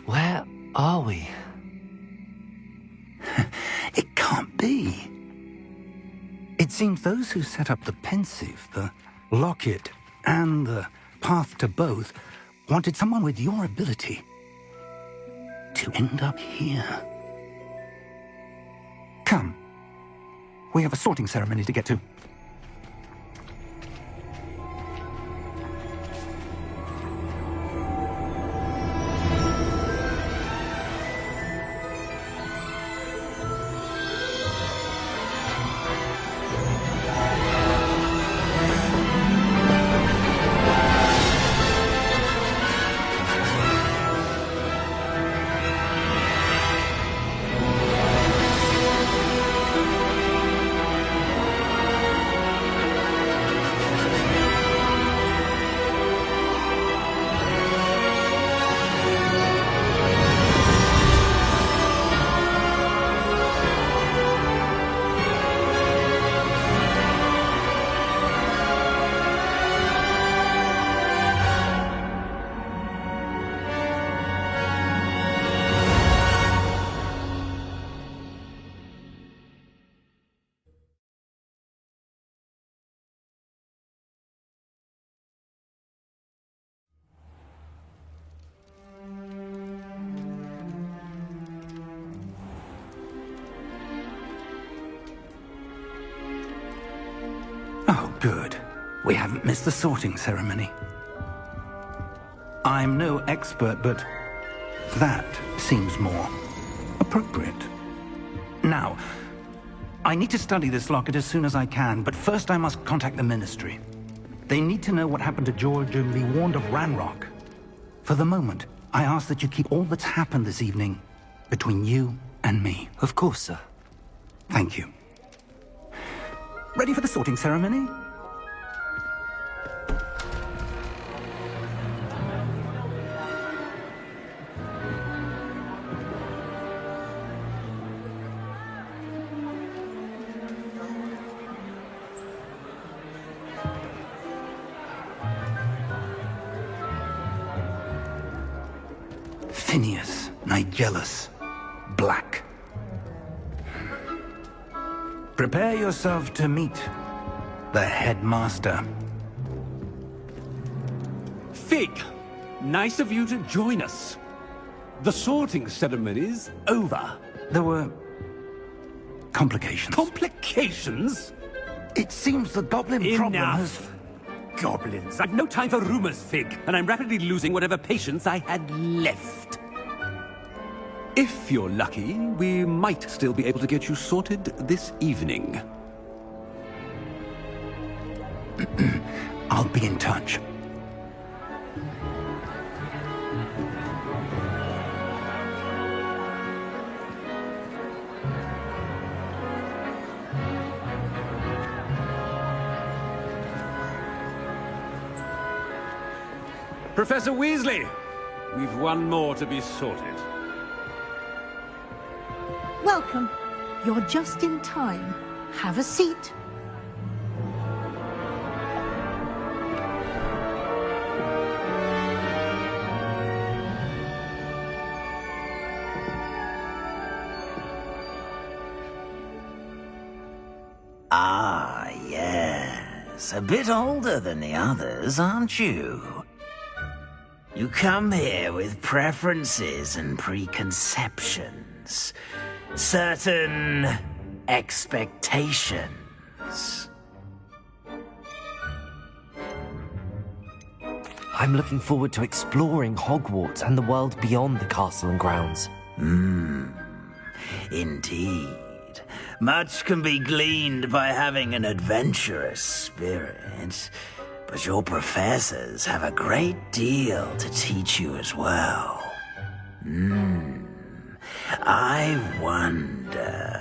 Where are we? It can't be. It seems those who set up the pensive, the locket, and the path to both wanted someone with your ability to end up here. Come. We have a sorting ceremony to get to. Oh, good. We haven't missed the sorting ceremony. I'm no expert, but that seems more appropriate. Now, I need to study this locket as soon as I can, but first I must contact the Ministry. They need to know what happened to George and be warned of Ranrock. For the moment, I ask that you keep all that's happened this evening between you and me. Of course, sir. Thank you. Ready for the sorting ceremony? Phineas, Nigellus, Black. Prepare yourself to meet the headmaster. Fig, nice of you to join us. The sorting ceremony's over. There were complications. Complications? It seems the goblin problem has... Enough! Goblins. I've no time for rumors, Fig, and I'm rapidly losing whatever patience I had left. If you're lucky, we might still be able to get you sorted this evening. I'll be in touch. Professor Weasley, we've one more to be sorted. Welcome. You're just in time. Have a seat. Ah, yes. A bit older than the others, aren't you? You come here with preferences and preconceptions. Certain expectations. I'm looking forward to exploring Hogwarts and the world beyond the castle and grounds. Indeed. Much can be gleaned by having an adventurous spirit, but your professors have a great deal to teach you as well. I wonder...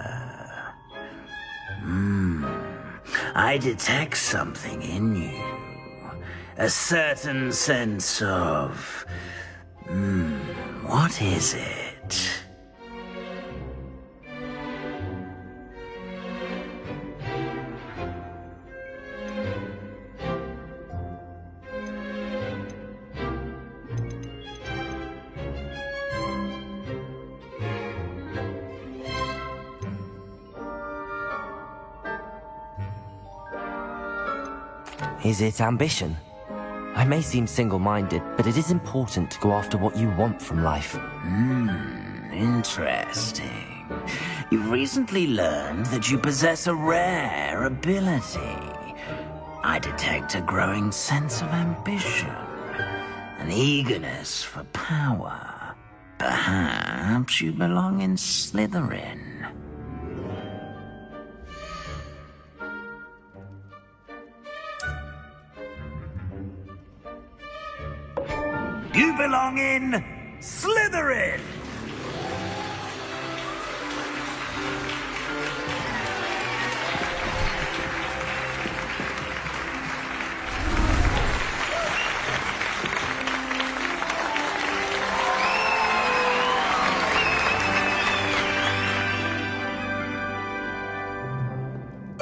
I detect something in you. A certain sense of... what is it? Is it ambition? I may seem single-minded, but it is important to go after what you want from life. Interesting. You've recently learned that you possess a rare ability. I detect a growing sense of ambition, an eagerness for power. Perhaps you belong in Slytherin. You belong in Slytherin!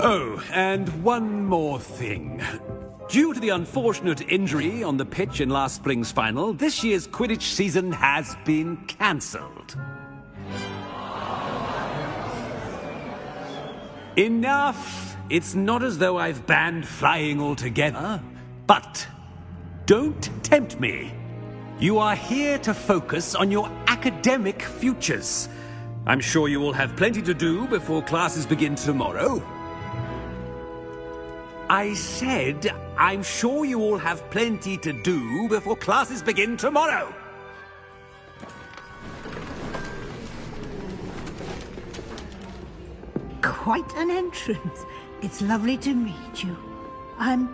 Oh, and one more thing. Due to the unfortunate injury on the pitch in last spring's final, this year's Quidditch season has been cancelled. Enough! It's not as though I've banned flying altogether, but don't tempt me. You are here to focus on your academic futures. I'm sure you will have plenty to do before classes begin tomorrow. I said, I'm sure you all have plenty to do before classes begin tomorrow. Quite an entrance. It's lovely to meet you.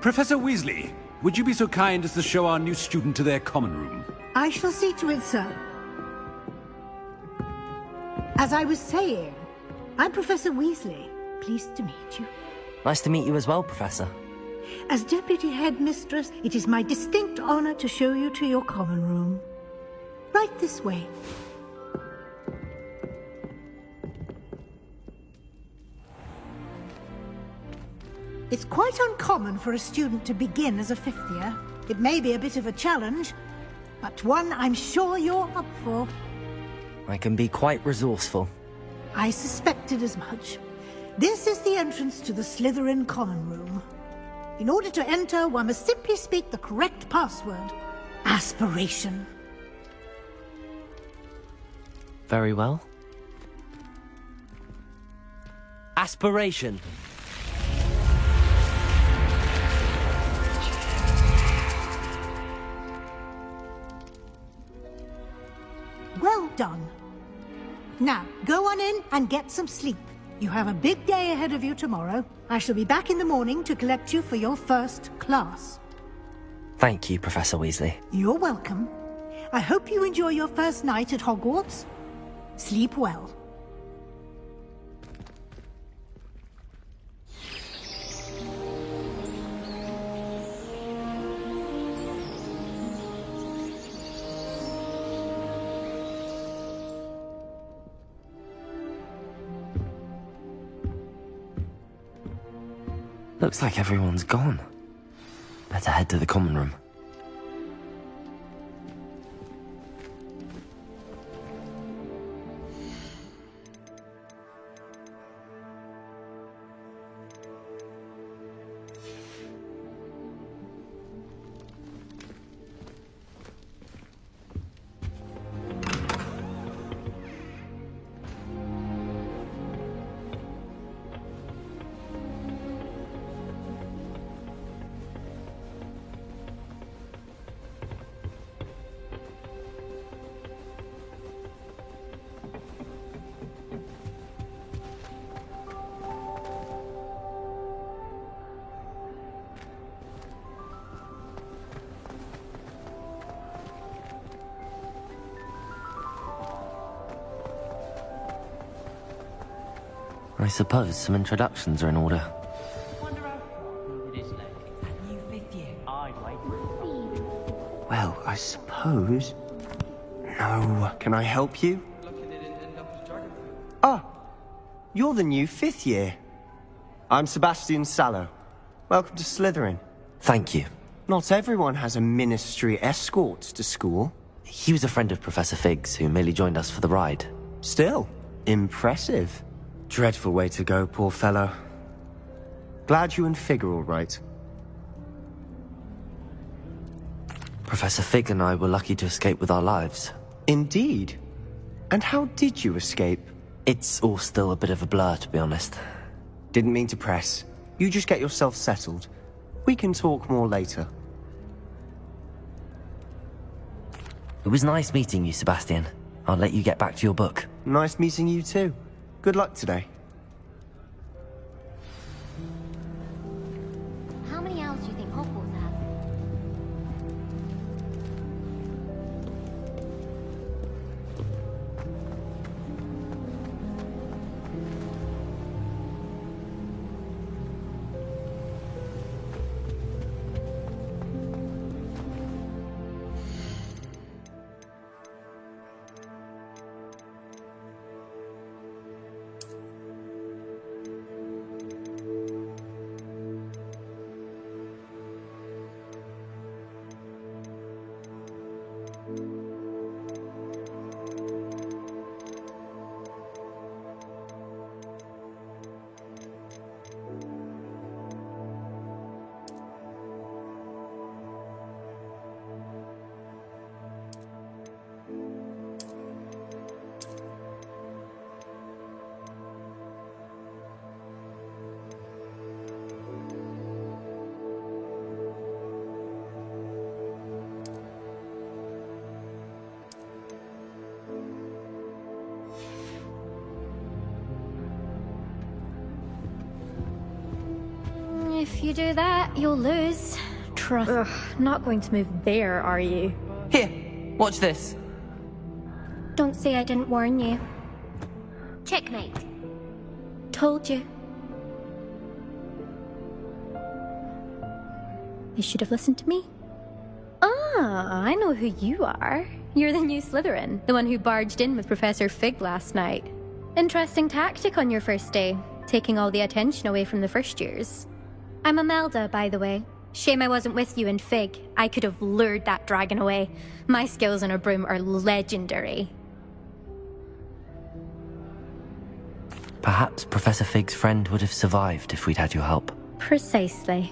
Professor Weasley, would you be so kind as to show our new student to their common room? I shall see to it, sir. As I was saying, I'm Professor Weasley. Pleased to meet you. Nice to meet you as well, Professor. As Deputy Headmistress, it is my distinct honor to show you to your common room. Right this way. It's quite uncommon for a student to begin as a fifth year. It may be a bit of a challenge, but one I'm sure you're up for. I can be quite resourceful. I suspected as much. This is the entrance to the Slytherin common room. In order to enter, one must simply speak the correct password. Aspiration. Very well. Aspiration. Well done. Now, go on in and get some sleep. You have a big day ahead of you tomorrow. I shall be back in the morning to collect you for your first class. Thank you, Professor Weasley. You're welcome. I hope you enjoy your first night at Hogwarts. Sleep well. Looks like everyone's gone. Better head to the common room. I suppose some introductions are in order. Well, I suppose... No, can I help you? Ah, you're the new fifth year. I'm Sebastian Sallow. Welcome to Slytherin. Thank you. Not everyone has a ministry escort to school. He was a friend of Professor Fig's who merely joined us for the ride. Still, impressive. Dreadful way to go, poor fellow. Glad you and Fig are all right. Professor Fig and I were lucky to escape with our lives. Indeed. And how did you escape? It's all still a bit of a blur, to be honest. Didn't mean to press. You just get yourself settled. We can talk more later. It was nice meeting you, Sebastian. I'll let you get back to your book. Nice meeting you too. Good luck today. How many owls do you think Hogwarts has? If you do that, you'll lose. Trust. Ugh, not going to move there, are you? Here, watch this. Don't say I didn't warn you. Checkmate. Told you. You should have listened to me. Ah, I know who you are. You're the new Slytherin, the one who barged in with Professor Fig last night. Interesting tactic on your first day, taking all the attention away from the first years. I'm Imelda, by the way. Shame I wasn't with you in Fig. I could have lured that dragon away. My skills on a broom are legendary. Perhaps Professor Fig's friend would have survived if we'd had your help. Precisely.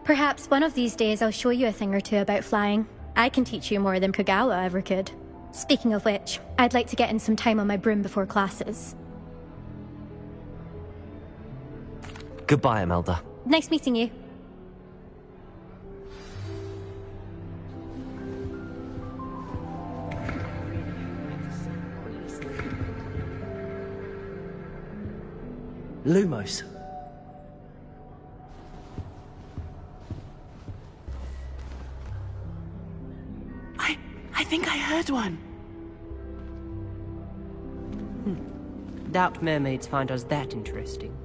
Perhaps one of these days I'll show you a thing or two about flying. I can teach you more than Kagawa ever could. Speaking of which, I'd like to get in some time on my broom before classes. Goodbye, Imelda. Nice meeting you. Lumos. I think I heard one. Doubt mermaids find us that interesting.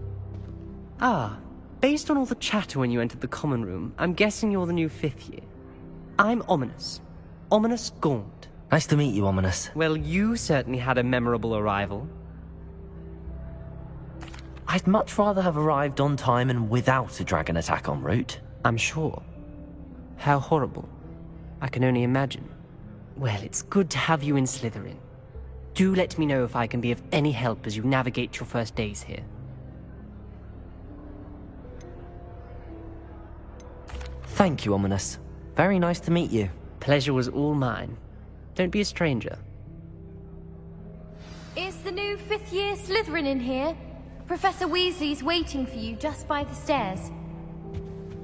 Ah, based on all the chatter when you entered the common room, I'm guessing you're the new 5th year. I'm Ominous. Ominous Gaunt. Nice to meet you, Ominous. Well, you certainly had a memorable arrival. I'd much rather have arrived on time and without a dragon attack en route. I'm sure. How horrible. I can only imagine. Well, it's good to have you in Slytherin. Do let me know if I can be of any help as you navigate your first days here. Thank you, Ominous. Very nice to meet you. Pleasure was all mine. Don't be a stranger. Is the new 5th year Slytherin in here? Professor Weasley's waiting for you just by the stairs.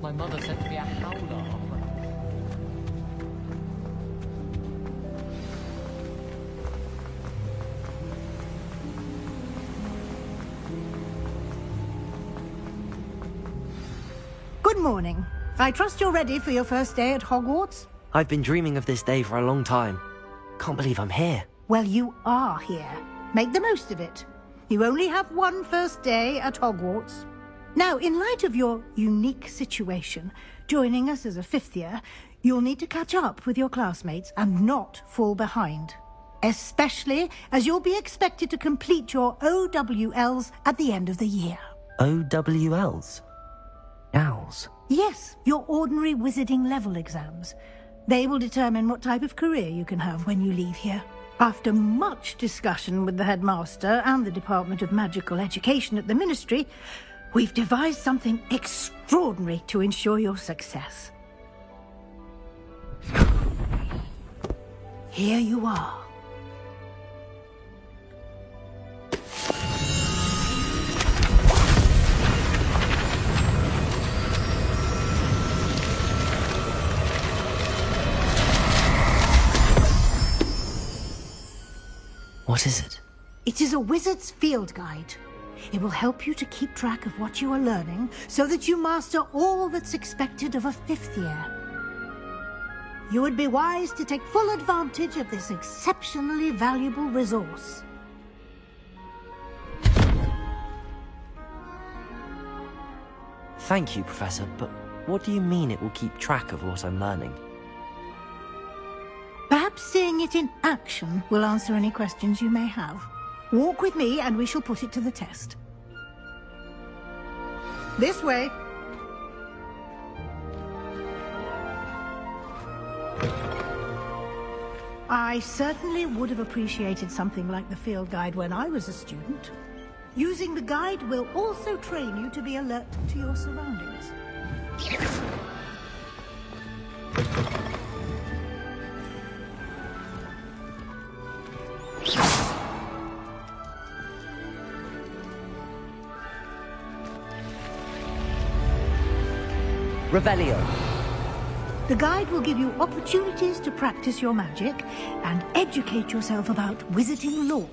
My mother sent me a howler. Good morning. I trust you're ready for your first day at Hogwarts? I've been dreaming of this day for a long time. Can't believe I'm here. Well, you are here. Make the most of it. You only have one first day at Hogwarts. Now, in light of your unique situation, joining us as a 5th year, you'll need to catch up with your classmates and not fall behind. Especially as you'll be expected to complete your OWLs at the end of the year. OWLs? Owls? Yes, your ordinary wizarding level exams. They will determine what type of career you can have when you leave here. After much discussion with the headmaster and the Department of Magical Education at the Ministry, we've devised something extraordinary to ensure your success. Here you are. What is it? It is a wizard's field guide. It will help you to keep track of what you are learning so that you master all that's expected of a 5th year. You would be wise to take full advantage of this exceptionally valuable resource. Thank you, Professor, but what do you mean it will keep track of what I'm learning? Perhaps seeing it in action will answer any questions you may have. Walk with me and we shall put it to the test. This way. I certainly would have appreciated something like the field guide when I was a student. Using the guide will also train you to be alert to your surroundings. Revelio. The guide will give you opportunities to practice your magic and educate yourself about wizarding lore.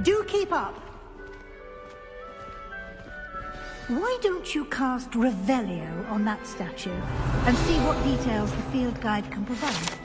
Do keep up. Why don't you cast Revelio on that statue and see what details the field guide can provide?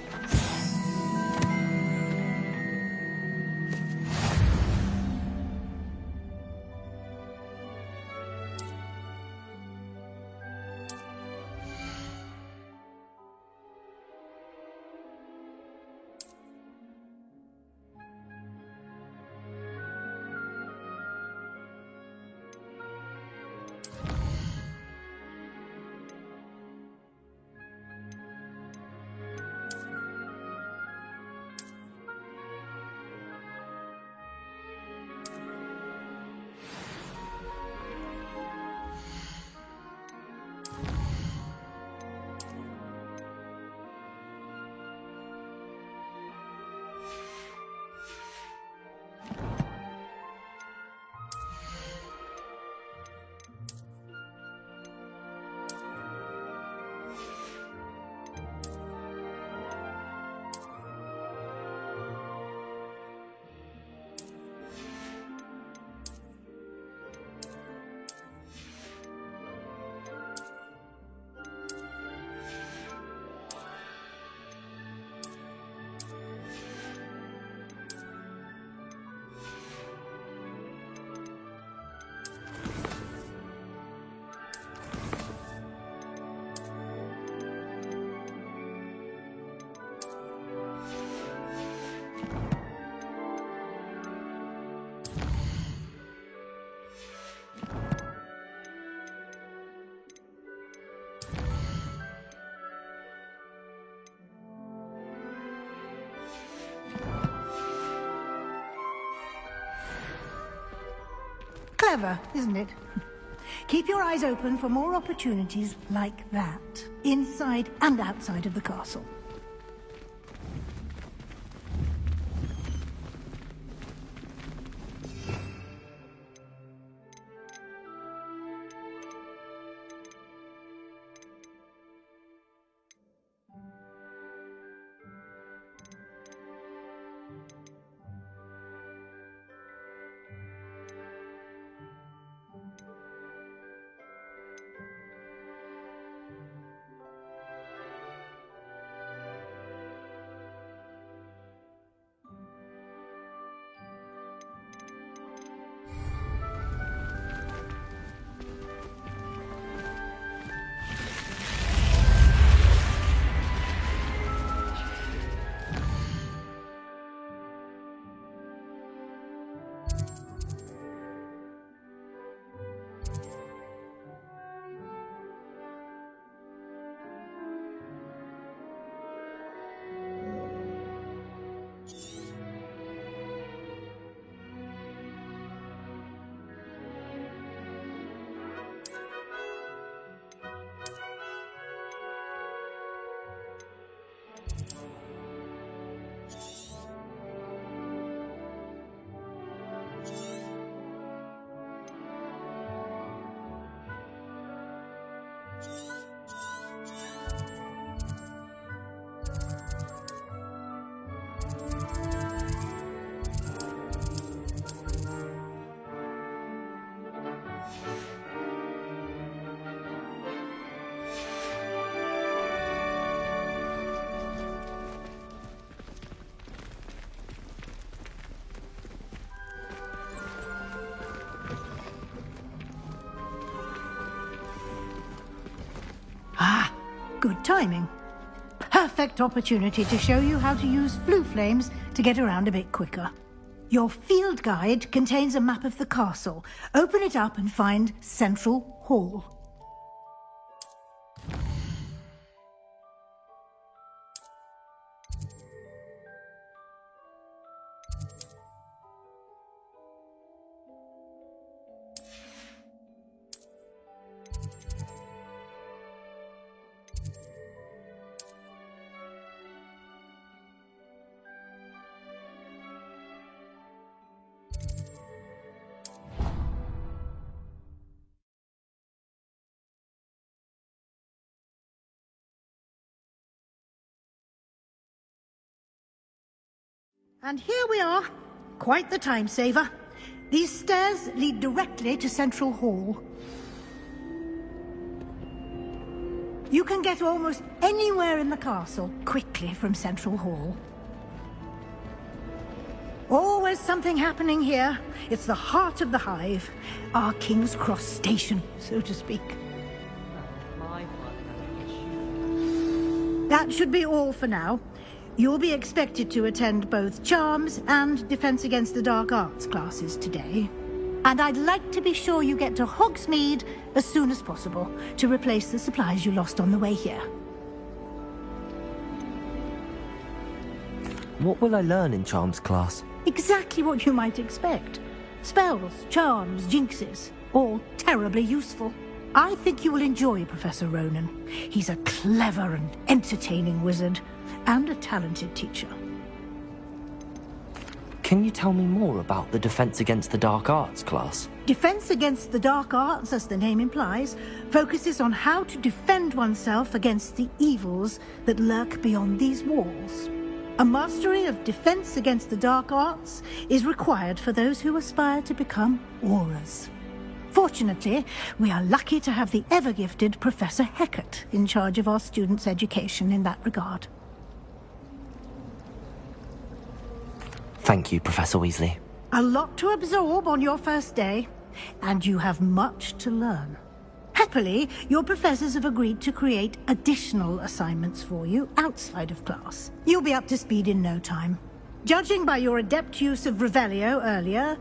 Clever, isn't it? Keep your eyes open for more opportunities like that, inside and outside of the castle. Good timing. Perfect opportunity to show you how to use flue flames to get around a bit quicker. Your field guide contains a map of the castle. Open it up and find Central Hall. And here we are. Quite the time saver. These stairs lead directly to Central Hall. You can get almost anywhere in the castle quickly from Central Hall. Always something happening here. It's the heart of the hive. Our King's Cross station, so to speak. That should be all for now. You'll be expected to attend both Charms and Defense Against the Dark Arts classes today. And I'd like to be sure you get to Hogsmeade as soon as possible to replace the supplies you lost on the way here. What will I learn in Charms class? Exactly what you might expect. Spells, charms, jinxes, all terribly useful. I think you will enjoy Professor Ronan. He's a clever and entertaining wizard, and a talented teacher. Can you tell me more about the Defense Against the Dark Arts class? Defense Against the Dark Arts, as the name implies, focuses on how to defend oneself against the evils that lurk beyond these walls. A mastery of Defense Against the Dark Arts is required for those who aspire to become auras. Fortunately, we are lucky to have the ever-gifted Professor Hecat in charge of our students' education in that regard. Thank you, Professor Weasley. A lot to absorb on your first day, and you have much to learn. Happily, your professors have agreed to create additional assignments for you outside of class. You'll be up to speed in no time. Judging by your adept use of Revelio earlier,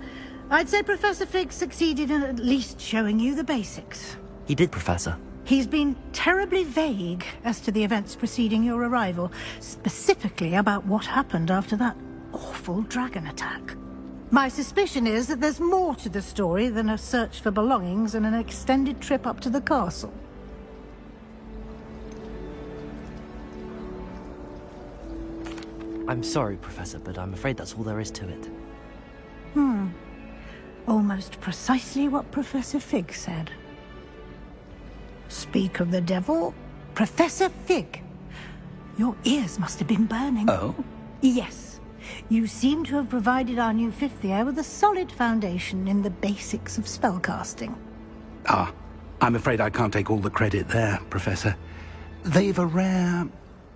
I'd say Professor Fig succeeded in at least showing you the basics. He did, Professor. He's been terribly vague as to the events preceding your arrival, specifically about what happened after that awful dragon attack. My suspicion is that there's more to the story than a search for belongings and an extended trip up to the castle. I'm sorry, Professor, but I'm afraid that's all there is to it. Almost precisely what Professor Fig said. Speak of the devil, Professor Fig. Your ears must have been burning. Oh? Yes. You seem to have provided our new fifth year with a solid foundation in the basics of spellcasting. Ah, I'm afraid I can't take all the credit there, Professor. They've a rare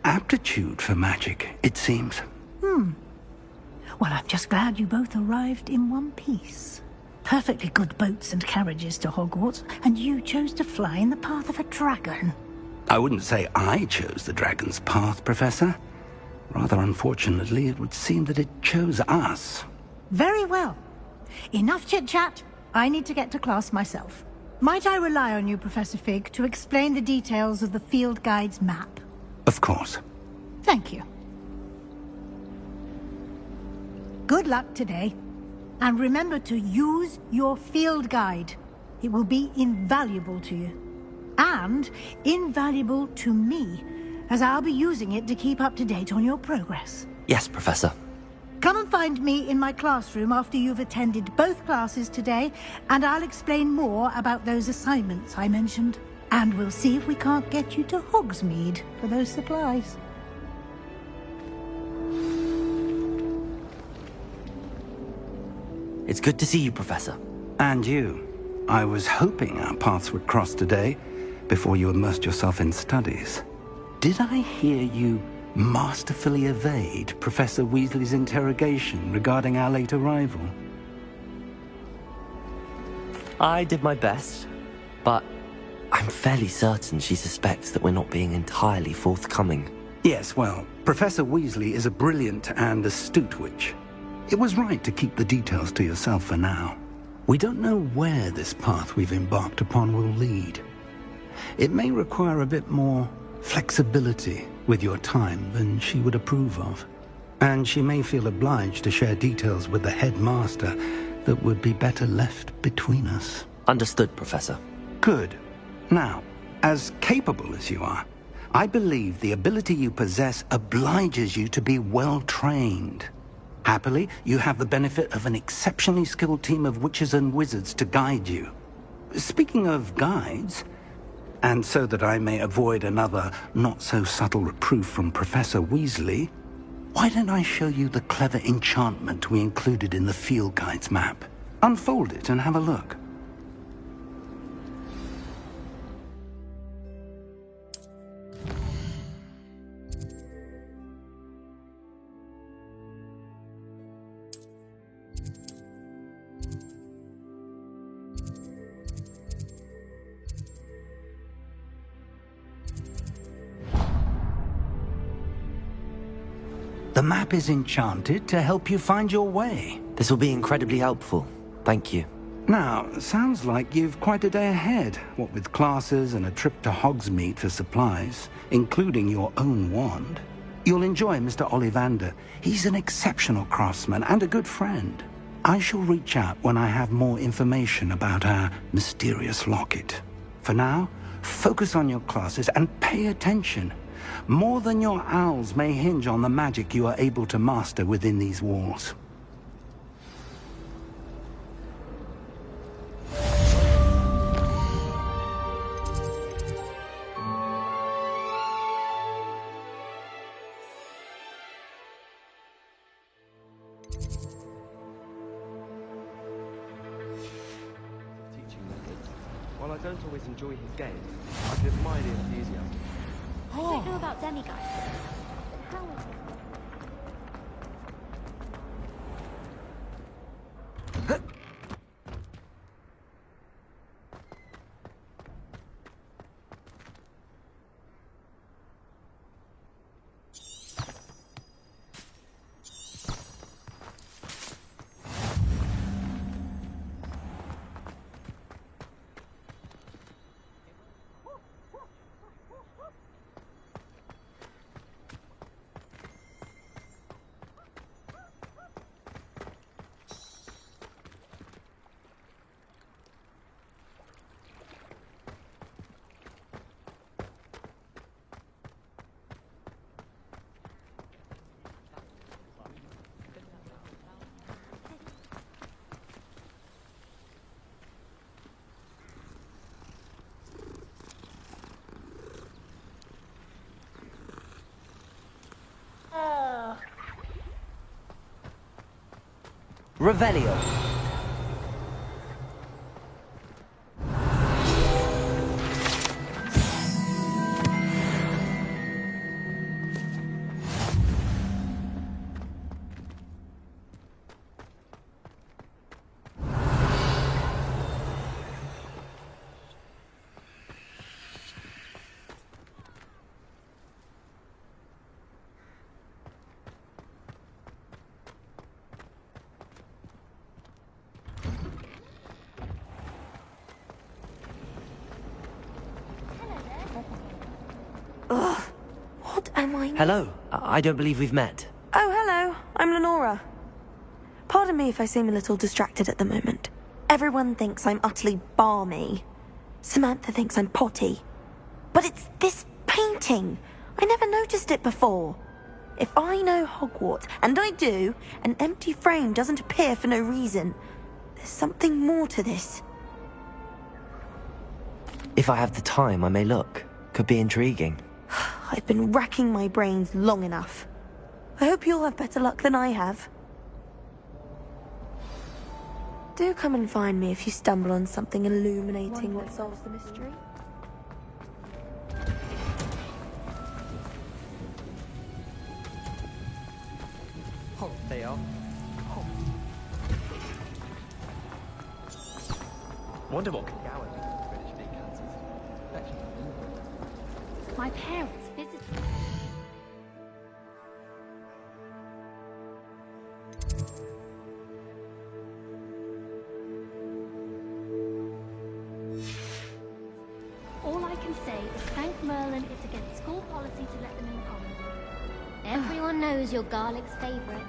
aptitude for magic, it seems. Well, I'm just glad you both arrived in one piece. Perfectly good boats and carriages to Hogwarts, and you chose to fly in the path of a dragon. I wouldn't say I chose the dragon's path, Professor. Rather unfortunately, it would seem that it chose us. Very well. Enough chit-chat. I need to get to class myself. Might I rely on you, Professor Fig, to explain the details of the field guide's map? Of course. Thank you. Good luck today. And remember to use your field guide. It will be invaluable to you. And invaluable to me, as I'll be using it to keep up to date on your progress. Yes, Professor. Come and find me in my classroom after you've attended both classes today, and I'll explain more about those assignments I mentioned. And we'll see if we can't get you to Hogsmeade for those supplies. It's good to see you, Professor. And you. I was hoping our paths would cross today, before you immersed yourself in studies. Did I hear you masterfully evade Professor Weasley's interrogation regarding our late arrival? I did my best, but I I'm fairly certain she suspects that we're not being entirely forthcoming. Yes, well, Professor Weasley is a brilliant and astute witch. It was right to keep the details to yourself for now. We don't know where this path we've embarked upon will lead. It may require a bit more flexibility with your time than she would approve of. And she may feel obliged to share details with the headmaster that would be better left between us. Understood, Professor. Good. Now, as capable as you are, I believe the ability you possess obliges you to be well trained. Happily, you have the benefit of an exceptionally skilled team of witches and wizards to guide you. Speaking of guides, and so that I may avoid another not-so-subtle reproof from Professor Weasley, why don't I show you the clever enchantment we included in the field guide's map? Unfold it and have a look. The map is enchanted to help you find your way. This will be incredibly helpful. Thank you. Now, sounds like you've quite a day ahead, what with classes and a trip to Hogsmeade for supplies, including your own wand. You'll enjoy Mr. Ollivander. He's an exceptional craftsman and a good friend. I shall reach out when I have more information about our mysterious locket. For now, focus on your classes and pay attention. More than your owls may hinge on the magic you are able to master within these walls. Teaching methods. While I don't always enjoy his games, I can admire the enthusiasm. I don't know about demigods. How is it? Revelio. Ugh. What am I... Hello. I don't believe we've met. Oh, hello. I'm Lenora. Pardon me if I seem a little distracted at the moment. Everyone thinks I'm utterly balmy. Samantha thinks I'm potty. But it's this painting. I never noticed it before. If I know Hogwarts, and I do, an empty frame doesn't appear for no reason. There's something more to this. If I have the time, I may look. Could be intriguing. I've been racking my brains long enough. I hope you'll have better luck than I have. Do come and find me if you stumble on something illuminating that solves the mystery. Oh, they are. Oh. Wonder what Gower thinks of the British being cancelled. my parents visited. All I can say is thank Merlin it's against school policy to let them in common. Everyone knows you're Garlic's favorite.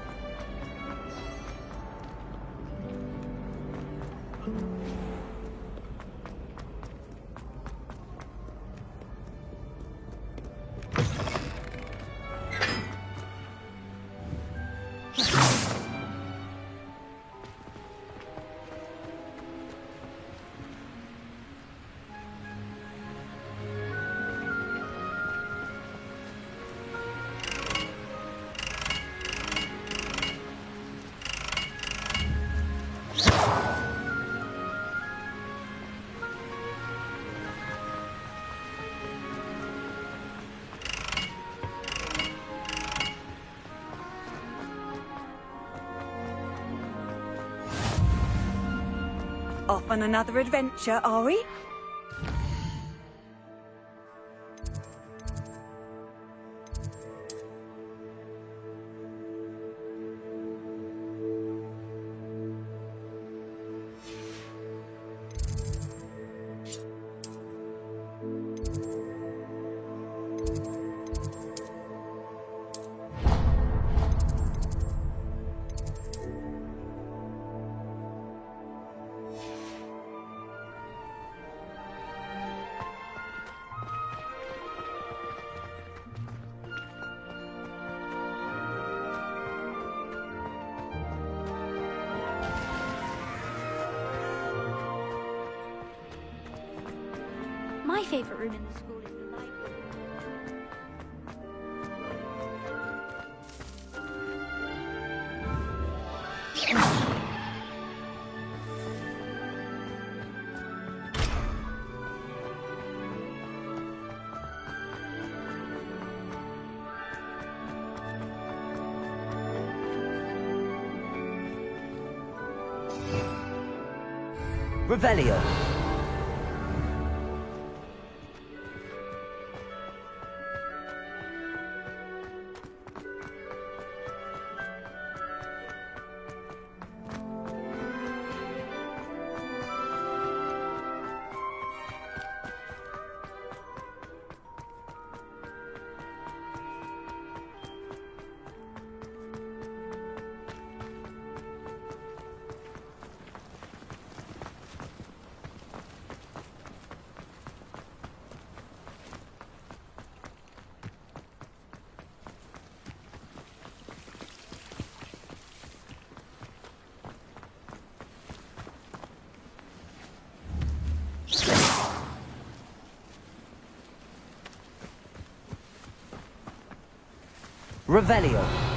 Off on another adventure, are we? My favorite room in the school is the library. Revelio. Revelio.